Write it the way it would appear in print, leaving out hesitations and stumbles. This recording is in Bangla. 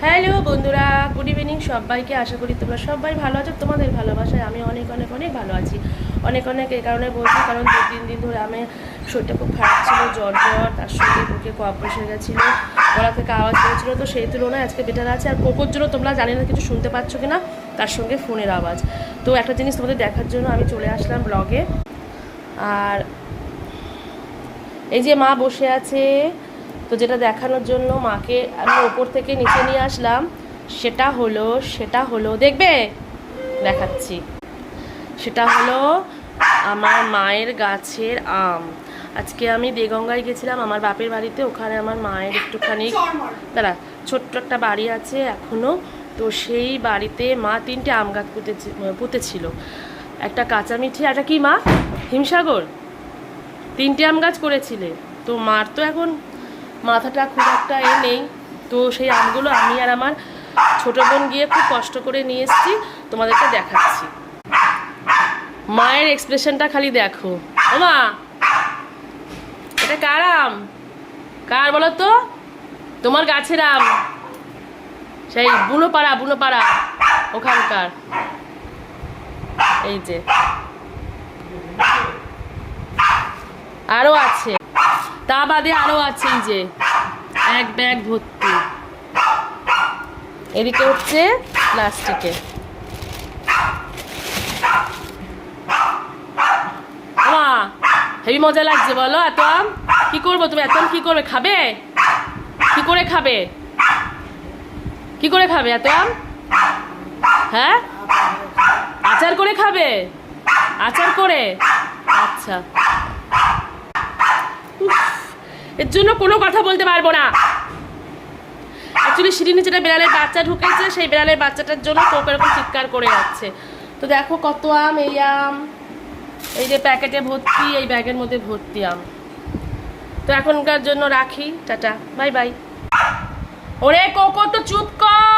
হ্যালো বন্ধুরা, গুড ইভিনিং সবাইকে। আশা করি তোমরা সবাই ভালো আছো। তোমাদের ভালোবাসায় আমি অনেক অনেক অনেক ভালো আছি। অনেক অনেক এই কারণে বলছি, কারণ 2-3 দিন ধরে আমি শরীরটা খুব খারাপ ছিল, জ্বর জ্বর, তার সঙ্গে বুকে কফ বসে গেছিলো, গলা থেকে আওয়াজ বেরোচ্ছিল। তো সেই তুলনায় আজকে বেটার আছে। আর কোকোর জন্য তোমরা জানি না কিছু শুনতে পাচ্ছ কি না, তার সঙ্গে ফোনের আওয়াজ। তো একটা জিনিস তোমাদের দেখার জন্য আমি চলে আসলাম ব্লগে। আর এই যে মা বসে আছে, তো যেটা দেখানোর জন্য মাকে আমি ওপর থেকে নিচে নিয়ে আসলাম, সেটা হলো দেখবে দেখাচ্ছি। সেটা হলো আমার মায়ের গাছের আম। আজকে আমি দেগঙ্গায় গেছিলাম আমার বাপের বাড়িতে, ওখানে আমার মায়ের একটুখানি ছোট্ট একটা বাড়ি আছে এখনও। তো সেই বাড়িতে মা 3টে আম গাছ পুঁতেছিল, একটা কাঁচা মিঠি, একটা কি মা হিমসাগর, 3টে আম গাছ করেছিলে। তো মার তো এখন মাথাটা খুব একটা নেই, তো সেই আমগুলো আমি আর আমার ছোট বোন গিয়ে খুব কষ্ট করে নিয়ে এসেছি, তোমাদেরকে দেখাচ্ছি। মায়ের এক্সপ্রেশনটা খালি দেখো। ও মা, এটা কার আম? কার বলো তো? তোমার গাছের আম, সেই বুনোপাড়া ওখানকার। এই যে আরো আছে, তা বাদে আরো আছে, এই যে এক ব্যাগ ভর্তি। এদিকে হচ্ছে প্লাস্টিকে। মা হেবি মজা লাগছে বলো। এত আম কি করবো? তুমি এত আম কি করবে? খাবে? কি করে খাবে? কি করে খাবে এত আম? হ্যাঁ, আচার করে খাবে? আচার করে? আচ্ছা, এর জন্য কোনো কথা বলতে পারবো না। অ্যাকচুয়ালি সিঁড়ির নিচে বিড়ালের বাচ্চা ঢুকেছে, সেই বিড়ালের বাচ্চাটার জন্য কোপ এরকম চিৎকার করে যাচ্ছে। তো দেখো কত আম, এই আম, এই যে প্যাকেটে ভর্তি, এই ব্যাগের মধ্যে ভর্তি আম। তো এখনকার জন্য রাখি, টাটা, বাই বাই। ওরে কোকো তো চুপ কর।